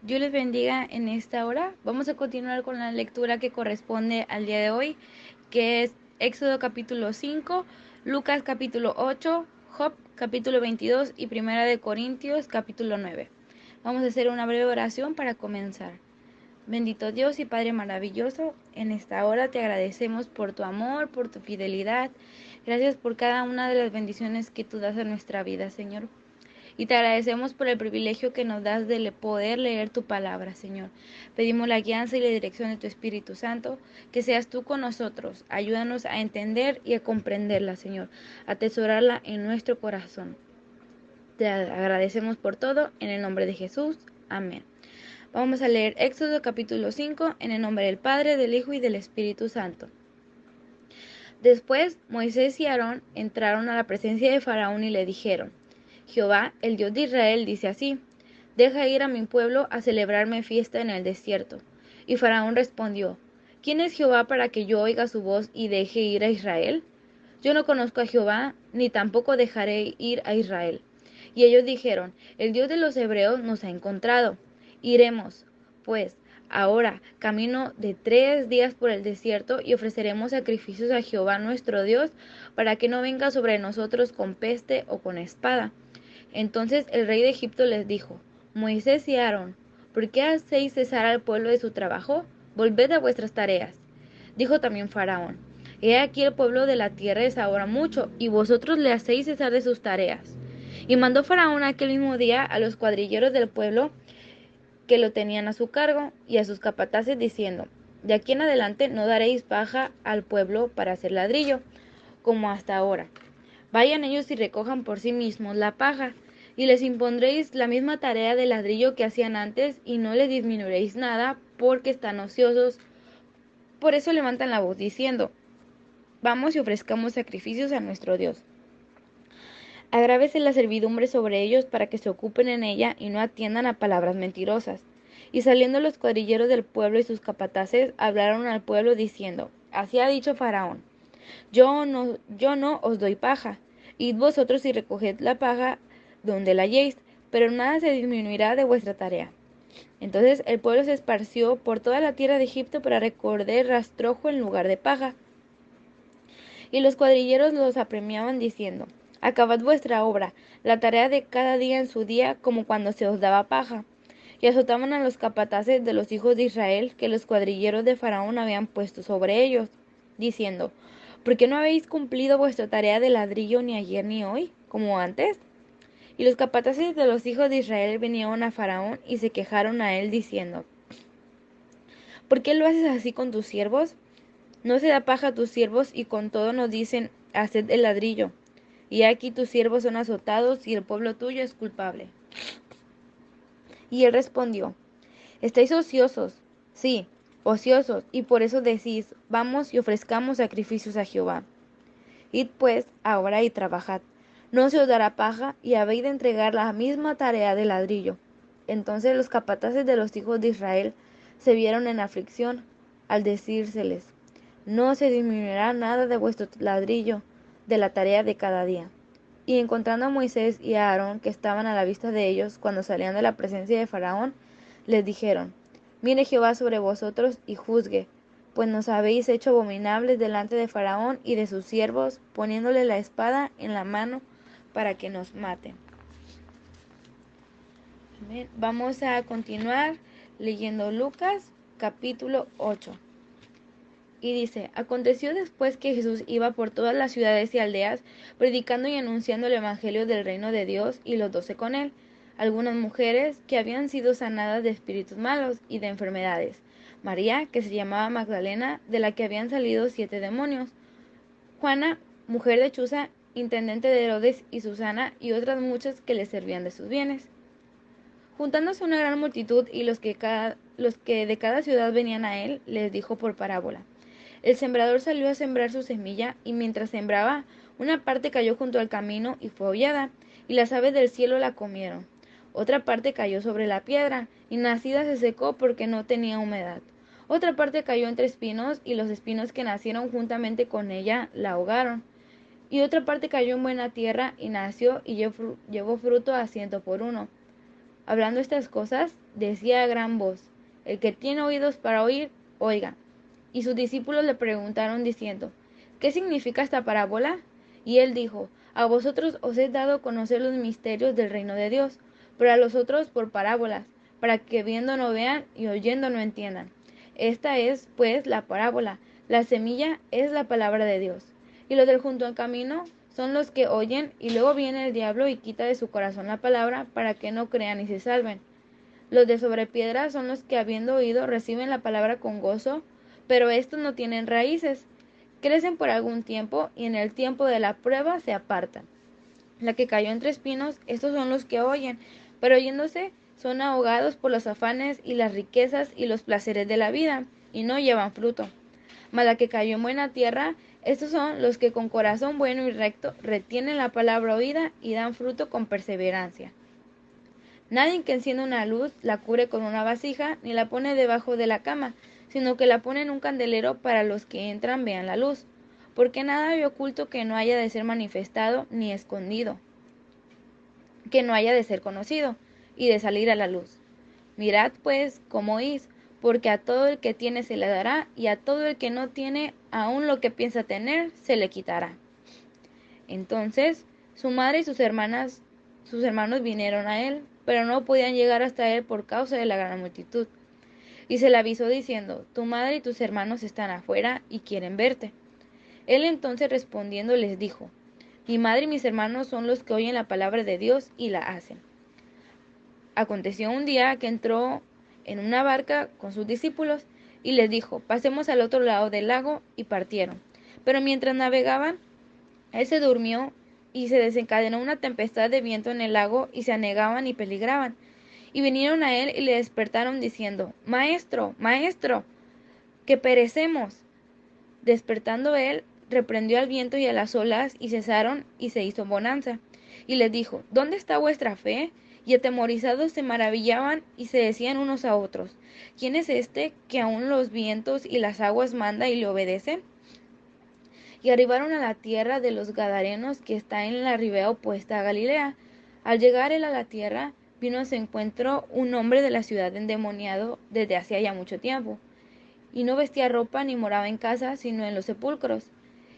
Dios les bendiga en esta hora. Vamos a continuar con la lectura que corresponde al día de hoy, que es Éxodo capítulo 5, Lucas capítulo 8, Job capítulo 22 y Primera de Corintios capítulo 9. Vamos a hacer una breve oración para comenzar. Bendito Dios y Padre maravilloso, en esta hora te agradecemos por tu amor, por tu fidelidad. Gracias por cada una de las bendiciones que tú das a nuestra vida, Señor. Y te agradecemos por el privilegio que nos das de poder leer tu palabra, Señor. Pedimos la guianza y la dirección de tu Espíritu Santo, que seas tú con nosotros. Ayúdanos a entender y a comprenderla, Señor, a atesorarla en nuestro corazón. Te agradecemos por todo, en el nombre de Jesús. Amén. Vamos a leer Éxodo capítulo 5, en el nombre del Padre, del Hijo y del Espíritu Santo. Después Moisés y Aarón entraron a la presencia de Faraón y le dijeron: Jehová, el Dios de Israel, dice así: Deja ir a mi pueblo a celebrarme fiesta en el desierto. Y Faraón respondió: ¿Quién es Jehová para que yo oiga su voz y deje ir a Israel? Yo no conozco a Jehová, ni tampoco dejaré ir a Israel. Y ellos dijeron: El Dios de los hebreos nos ha encontrado. Iremos, pues, ahora camino de 3 días por el desierto y ofreceremos sacrificios a Jehová nuestro Dios, para que no venga sobre nosotros con peste o con espada. Entonces el rey de Egipto les dijo: Moisés y Aarón, ¿por qué hacéis cesar al pueblo de su trabajo? Volved a vuestras tareas. Dijo también Faraón: He aquí el pueblo de la tierra es ahora mucho, y vosotros le hacéis cesar de sus tareas. Y mandó Faraón aquel mismo día a los cuadrilleros del pueblo que lo tenían a su cargo y a sus capataces, diciendo: De aquí en adelante no daréis paja al pueblo para hacer ladrillo, como hasta ahora. Vayan ellos y recojan por sí mismos la paja, y les impondréis la misma tarea de ladrillo que hacían antes, y no les disminuiréis nada, porque están ociosos. Por eso levantan la voz diciendo: Vamos y ofrezcamos sacrificios a nuestro Dios. Agrávese la servidumbre sobre ellos para que se ocupen en ella y no atiendan a palabras mentirosas. Y saliendo los cuadrilleros del pueblo y sus capataces, hablaron al pueblo diciendo: Así ha dicho Faraón: yo no os doy paja. Id vosotros y recoged la paja donde la halléis, pero nada se disminuirá de vuestra tarea. Entonces el pueblo se esparció por toda la tierra de Egipto para recoger rastrojo en lugar de paja. Y los cuadrilleros los apremiaban diciendo: Acabad vuestra obra, la tarea de cada día en su día, como cuando se os daba paja. Y azotaban a los capataces de los hijos de Israel, que los cuadrilleros de Faraón habían puesto sobre ellos, diciendo: ¿Por qué no habéis cumplido vuestra tarea de ladrillo ni ayer ni hoy, como antes? Y los capataces de los hijos de Israel vinieron a Faraón y se quejaron a él, diciendo: ¿Por qué lo haces así con tus siervos? No se da paja a tus siervos, y con todo nos dicen: Haced el ladrillo. Y aquí tus siervos son azotados, y el pueblo tuyo es culpable. Y él respondió: Estáis ociosos, sí, ociosos, y por eso decís: Vamos y ofrezcamos sacrificios a Jehová. Id pues ahora y trabajad. No se os dará paja, y habéis de entregar la misma tarea de ladrillo. Entonces los capataces de los hijos de Israel se vieron en aflicción al decírseles: No se disminuirá nada de vuestro ladrillo, de la tarea de cada día. Y encontrando a Moisés y a Aarón, que estaban a la vista de ellos cuando salían de la presencia de Faraón, les dijeron: Mire Jehová sobre vosotros y juzgue, pues nos habéis hecho abominables delante de Faraón y de sus siervos, poniéndole la espada en la mano para que nos maten. Amén. Vamos a continuar leyendo Lucas capítulo 8. Y dice: Aconteció después que Jesús iba por todas las ciudades y aldeas, predicando y anunciando el evangelio del reino de Dios, y los 12 con él, algunas mujeres que habían sido sanadas de espíritus malos y de enfermedades. María, que se llamaba Magdalena, de la que habían salido 7 demonios. Juana, mujer de Chuza, intendente de Herodes, y Susana, y otras muchas que le servían de sus bienes. Juntándose una gran multitud y los que de cada ciudad venían a él, les dijo por parábola: El sembrador salió a sembrar su semilla, y mientras sembraba, una parte cayó junto al camino y fue hollada, y las aves del cielo la comieron. Otra parte cayó sobre la piedra, y nacida se secó porque no tenía humedad. Otra parte cayó entre espinos, y los espinos que nacieron juntamente con ella la ahogaron. Y otra parte cayó en buena tierra, y nació y llevó fruto a 100 por uno. Hablando estas cosas, decía a gran voz: El que tiene oídos para oír, oiga. Y sus discípulos le preguntaron diciendo: ¿Qué significa esta parábola? Y él dijo: A vosotros os he dado a conocer los misterios del reino de Dios, pero a los otros por parábolas, para que viendo no vean y oyendo no entiendan. Esta es, pues, la parábola. La semilla es la palabra de Dios. Y los del junto al camino son los que oyen, y luego viene el diablo y quita de su corazón la palabra, para que no crean y se salven. Los de sobre piedra son los que, habiendo oído, reciben la palabra con gozo, pero estos no tienen raíces. Crecen por algún tiempo y en el tiempo de la prueba se apartan. La que cayó entre espinos, estos son los que oyen, pero oyéndose son ahogados por los afanes y las riquezas y los placeres de la vida, y no llevan fruto. Mas la que cayó en buena tierra, estos son los que con corazón bueno y recto retienen la palabra oída y dan fruto con perseverancia. Nadie que encienda una luz la cubre con una vasija ni la pone debajo de la cama, sino que la pone en un candelero para los que entran vean la luz. Porque nada hay oculto que no haya de ser manifestado, ni escondido, que no haya de ser conocido, y de salir a la luz. Mirad pues cómo oís, porque a todo el que tiene se le dará, y a todo el que no tiene, aun lo que piensa tener, se le quitará. Entonces su madre y sus hermanos vinieron a él, pero no podían llegar hasta él por causa de la gran multitud. Y se le avisó diciendo: Tu madre y tus hermanos están afuera y quieren verte. Él entonces respondiendo les dijo: Mi madre y mis hermanos son los que oyen la palabra de Dios y la hacen. Aconteció un día que entró en una barca con sus discípulos y les dijo: Pasemos al otro lado del lago, y partieron. Pero mientras navegaban, él se durmió, y se desencadenó una tempestad de viento en el lago, y se anegaban y peligraban. Y vinieron a él y le despertaron diciendo: Maestro, maestro, que perecemos. Despertando él, reprendió al viento y a las olas, y cesaron, y se hizo bonanza. Y les dijo: ¿Dónde está vuestra fe? Y atemorizados se maravillaban y se decían unos a otros: ¿Quién es este que aun los vientos y las aguas manda y le obedecen? Y arribaron a la tierra de los Gadarenos, que está en la ribera opuesta a Galilea. Al llegar él a la tierra, vino a su encuentro un hombre de la ciudad endemoniado desde hacía ya mucho tiempo, y no vestía ropa ni moraba en casa, sino en los sepulcros.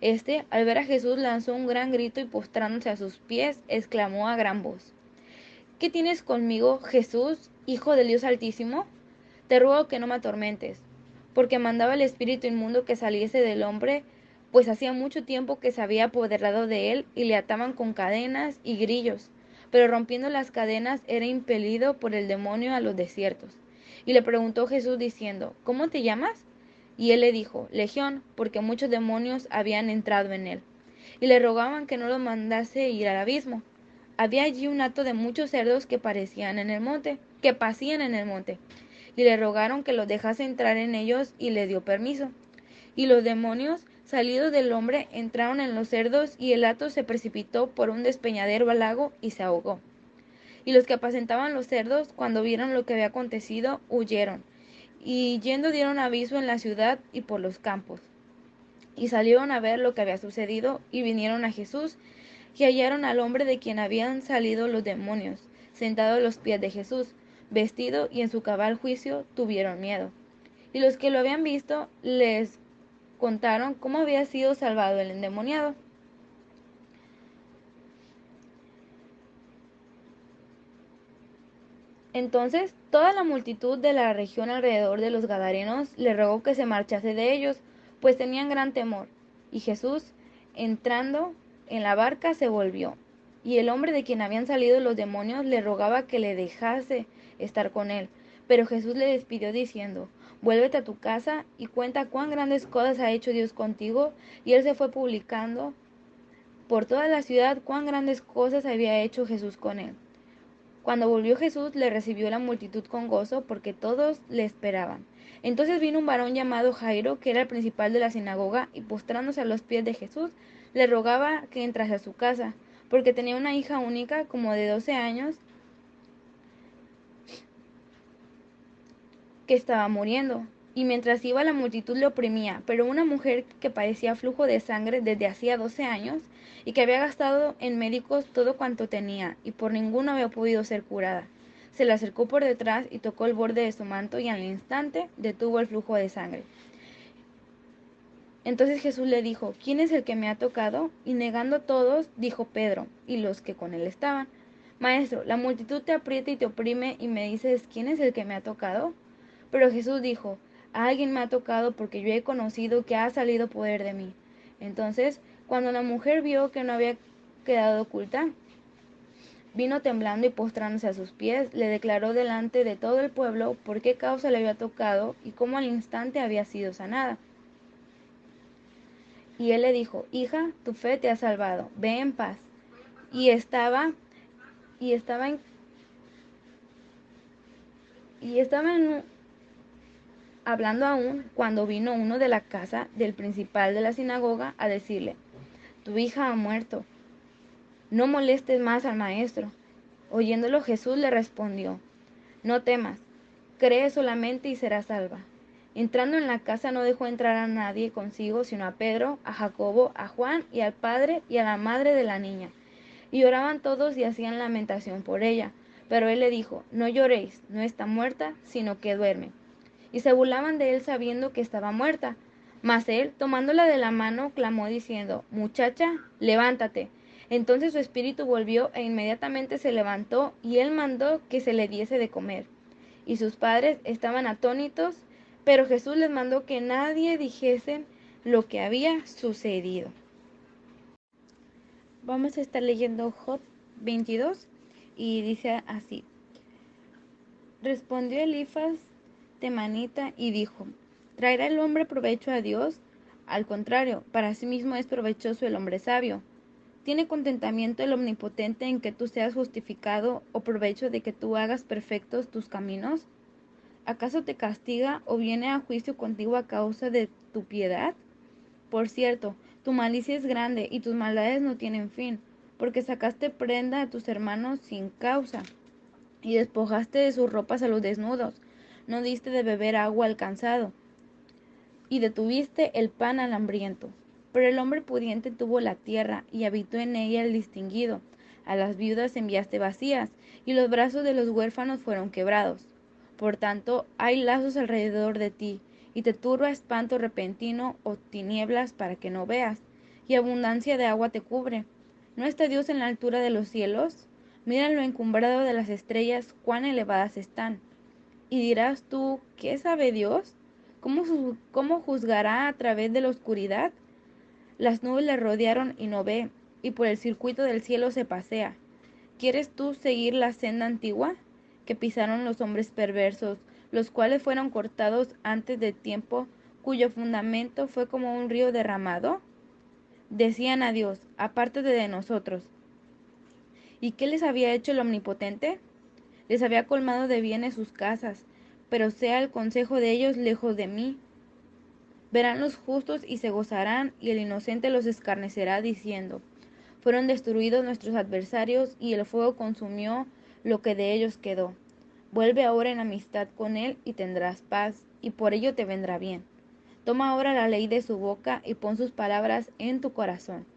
Este, al ver a Jesús, lanzó un gran grito y postrándose a sus pies, exclamó a gran voz: ¿Qué tienes conmigo, Jesús, Hijo del Dios Altísimo? Te ruego que no me atormentes. Porque mandaba el espíritu inmundo que saliese del hombre, pues hacía mucho tiempo que se había apoderado de él, y le ataban con cadenas y grillos. Pero rompiendo las cadenas era impelido por el demonio a los desiertos. Y le preguntó Jesús diciendo: ¿Cómo te llamas? Y él le dijo: Legión, porque muchos demonios habían entrado en él. Y le rogaban que no lo mandase ir al abismo. Había allí un hato de muchos cerdos que pacían en el monte, y le rogaron que los dejase entrar en ellos, y le dio permiso. Y los demonios, salidos del hombre, entraron en los cerdos, y el hato se precipitó por un despeñadero al lago y se ahogó. Y los que apacentaban los cerdos, cuando vieron lo que había acontecido, huyeron, y yendo dieron aviso en la ciudad y por los campos. Y salieron a ver lo que había sucedido, y vinieron a Jesús, y hallaron al hombre de quien habían salido los demonios, sentado a los pies de Jesús, vestido, y en su cabal juicio tuvieron miedo. Y los que lo habían visto les contaron cómo había sido salvado el endemoniado. Entonces toda la multitud de la región alrededor de los Gadarenos le rogó que se marchase de ellos, pues tenían gran temor. Y Jesús, entrando en la barca, se volvió. Y el hombre de quien habían salido los demonios le rogaba que le dejase estar con él. Pero Jesús le despidió diciendo: Vuélvete a tu casa y cuenta cuán grandes cosas ha hecho Dios contigo. Y él se fue publicando por toda la ciudad cuán grandes cosas había hecho Jesús con él. Cuando volvió Jesús, le recibió la multitud con gozo, porque todos le esperaban. Entonces vino un varón llamado Jairo, que era el principal de la sinagoga, y postrándose a los pies de Jesús, le rogaba que entrase a su casa, porque tenía una hija única, como de 12 años, que estaba muriendo. Y mientras iba, la multitud le oprimía. Pero una mujer que padecía flujo de sangre desde hacía 12 años, y que había gastado en médicos todo cuanto tenía, y por ninguno había podido ser curada, Se le acercó por detrás y tocó el borde de su manto, y al instante detuvo el flujo de sangre. Entonces Jesús le dijo: ¿Quién es el que me ha tocado? Y negando todos, dijo Pedro y los que con él estaban: Maestro, la multitud te aprieta y te oprime, y me dices: ¿Quién es el que me ha tocado? Pero Jesús dijo: Alguien me ha tocado, porque yo he conocido que ha salido poder de mí. Entonces, cuando la mujer vio que no había quedado oculta, vino temblando y postrándose a sus pies, le declaró delante de todo el pueblo por qué causa le había tocado y cómo al instante había sido sanada. Y él le dijo: Hija, tu fe te ha salvado, ve en paz. Y estaba, y estaba en, y estaba en, hablando aún, cuando vino uno de la casa del principal de la sinagoga a decirle: Tu hija ha muerto, no molestes más al maestro. Oyéndolo, Jesús le respondió: No temas, cree solamente y serás salva. Entrando en la casa, no dejó entrar a nadie consigo, sino a Pedro, a Jacobo, a Juan y al padre y a la madre de la niña. Y lloraban todos y hacían lamentación por ella. Pero él le dijo: No lloréis, no está muerta, sino que duerme. Y se burlaban de él sabiendo que estaba muerta. Mas él, tomándola de la mano, clamó diciendo: Muchacha, levántate. Entonces su espíritu volvió, e inmediatamente se levantó, y él mandó que se le diese de comer. Y sus padres estaban atónitos, pero Jesús les mandó que nadie dijese lo que había sucedido. Vamos a estar leyendo Job 22 y dice así: Respondió Elifaz temanita y dijo: ¿Traerá el hombre provecho a Dios? Al contrario, para sí mismo es provechoso el hombre sabio. ¿Tiene contentamiento el Omnipotente en que tú seas justificado, o provecho de que tú hagas perfectos tus caminos? ¿Acaso te castiga o viene a juicio contigo a causa de tu piedad? Por cierto, tu malicia es grande y tus maldades no tienen fin, porque sacaste prenda a tus hermanos sin causa y despojaste de sus ropas a los desnudos. No diste de beber agua al cansado y detuviste el pan al hambriento. Pero el hombre pudiente tuvo la tierra y habitó en ella el distinguido. A las viudas enviaste vacías, y los brazos de los huérfanos fueron quebrados. Por tanto, hay lazos alrededor de ti, y te turba espanto repentino o tinieblas para que no veas, y abundancia de agua te cubre. ¿No está Dios en la altura de los cielos? Mira lo encumbrado de las estrellas, cuán elevadas están. Y dirás tú: ¿qué sabe Dios? ¿Cómo juzgará a través de la oscuridad? Las nubes le rodearon y no ve, y por el circuito del cielo se pasea. ¿Quieres tú seguir la senda antigua que pisaron los hombres perversos, los cuales fueron cortados antes de tiempo, cuyo fundamento fue como un río derramado? Decían a Dios: apártate de nosotros. ¿Y qué les había hecho el Omnipotente? Les había colmado de bienes sus casas, pero sea el consejo de ellos lejos de mí. Verán los justos y se gozarán, y el inocente los escarnecerá, diciendo: Fueron destruidos nuestros adversarios, y el fuego consumió lo que de ellos quedó. Vuelve ahora en amistad con él, y tendrás paz, y por ello te vendrá bien. Toma ahora la ley de su boca, y pon sus palabras en tu corazón.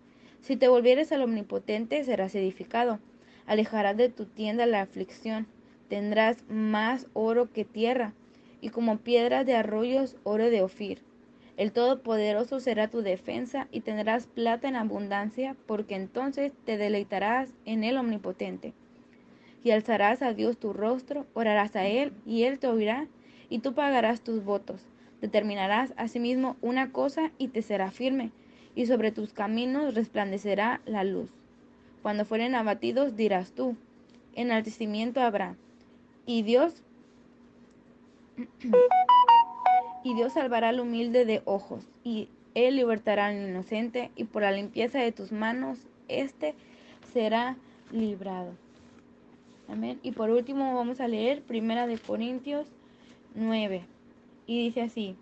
Si te volvieres al Omnipotente, serás edificado. Alejarás de tu tienda la aflicción. Tendrás más oro que tierra, y como piedras de arroyos, oro de Ofir. El Todopoderoso será tu defensa, y tendrás plata en abundancia, porque entonces te deleitarás en el Omnipotente. Y alzarás a Dios tu rostro, orarás a Él, y Él te oirá, y tú pagarás tus votos. Determinarás asimismo una cosa, y te será firme, y sobre tus caminos resplandecerá la luz. Cuando fueren abatidos, dirás tú: enaltecimiento habrá. Y Dios, y Dios salvará al humilde de ojos, y Él libertará al inocente, y por la limpieza de tus manos, éste será librado. Amén. Y por último vamos a leer 1 Corintios 9. Y dice así: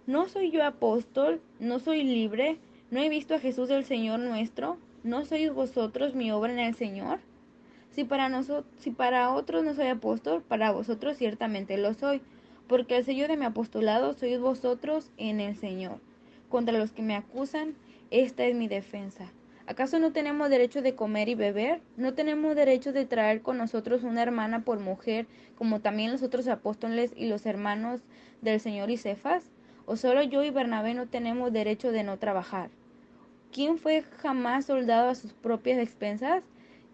¿No soy yo apóstol? ¿No soy libre? ¿No he visto a Jesús el Señor nuestro? ¿No sois vosotros mi obra en el Señor? Si para otros no soy apóstol, para vosotros ciertamente lo soy, porque el sello de mi apostolado sois vosotros en el Señor. Contra los que me acusan, esta es mi defensa. ¿Acaso no tenemos derecho de comer y beber? ¿No tenemos derecho de traer con nosotros una hermana por mujer, como también los otros apóstoles y los hermanos del Señor y Cefas? ¿O solo yo y Bernabé no tenemos derecho de no trabajar? ¿Quién fue jamás soldado a sus propias expensas?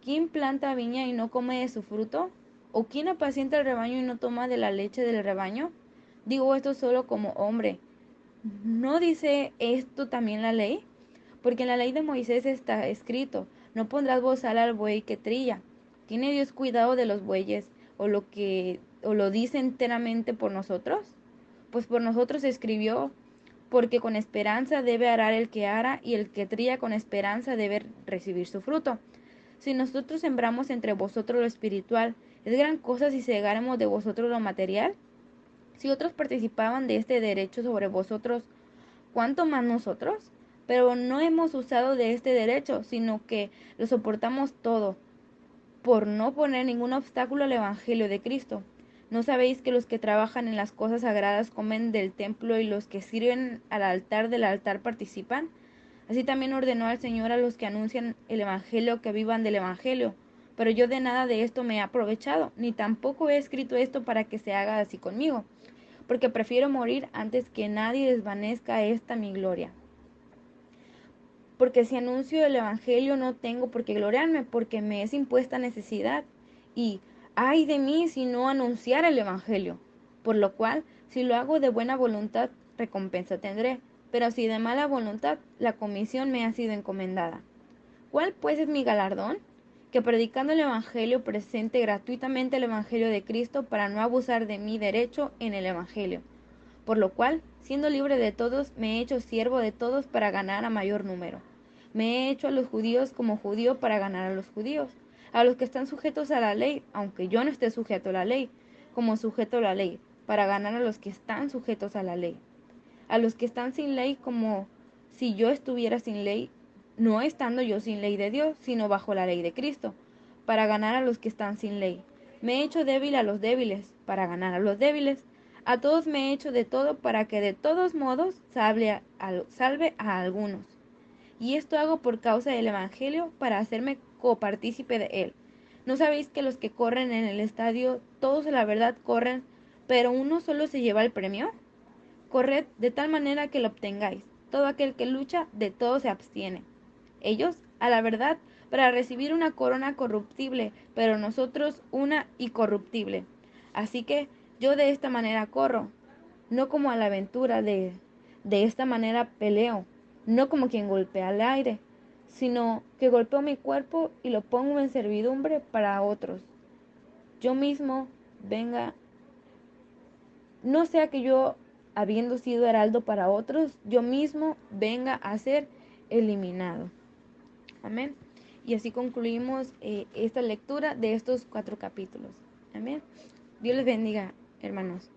¿Quién planta viña y no come de su fruto? ¿O quién apacienta el rebaño y no toma de la leche del rebaño? Digo esto solo como hombre. ¿No dice esto también la ley? Porque en la ley de Moisés está escrito, no pondrás bozal al buey que trilla. ¿Tiene Dios cuidado de los bueyes o lo dice enteramente por nosotros? Pues por nosotros escribió, porque con esperanza debe arar el que ara, y el que trilla con esperanza debe recibir su fruto. Si nosotros sembramos entre vosotros lo espiritual, ¿es gran cosa si cegáramos de vosotros lo material? Si otros participaban de este derecho sobre vosotros, ¿cuánto más nosotros? Pero no hemos usado de este derecho, sino que lo soportamos todo, por no poner ningún obstáculo al Evangelio de Cristo. ¿No sabéis que los que trabajan en las cosas sagradas comen del templo y los que sirven al altar del altar participan? Así también ordenó al Señor a los que anuncian el Evangelio que vivan del Evangelio. Pero yo de nada de esto me he aprovechado, ni tampoco he escrito esto para que se haga así conmigo, porque prefiero morir antes que nadie desvanezca esta mi gloria. Porque si anuncio el Evangelio no tengo por qué gloriarme, porque me es impuesta necesidad. Y ay de mí si no anunciar el Evangelio. Por lo cual, si lo hago de buena voluntad, recompensa tendré. Pero si de mala voluntad, la comisión me ha sido encomendada. ¿Cuál pues es mi galardón? Que predicando el Evangelio presente gratuitamente el Evangelio de Cristo para no abusar de mi derecho en el Evangelio. Por lo cual, siendo libre de todos, me he hecho siervo de todos para ganar a mayor número. Me he hecho a los judíos como judío para ganar a los judíos, a los que están sujetos a la ley, aunque yo no esté sujeto a la ley, como sujeto a la ley, para ganar a los que están sujetos a la ley. A los que están sin ley, como si yo estuviera sin ley, no estando yo sin ley de Dios, sino bajo la ley de Cristo, para ganar a los que están sin ley. Me he hecho débil a los débiles, para ganar a los débiles. A todos me he hecho de todo, para que de todos modos salve a algunos. Y esto hago por causa del Evangelio, para hacerme copartícipe de él. ¿No sabéis que los que corren en el estadio, todos a la verdad corren, pero uno solo se lleva el premio? Corred de tal manera que lo obtengáis. Todo aquel que lucha, de todo se abstiene. Ellos, a la verdad, para recibir una corona corruptible, pero nosotros una incorruptible. Así que yo de esta manera corro, no como a la aventura, de esta manera peleo, no como quien golpea al aire, sino que golpeo mi cuerpo y lo pongo en servidumbre para otros. Yo mismo venga, no sea que yo, habiendo sido heraldo para otros, yo mismo venga a ser eliminado. Amén. Y así concluimos esta lectura de estos 4 capítulos. Amén. Dios les bendiga, hermanos.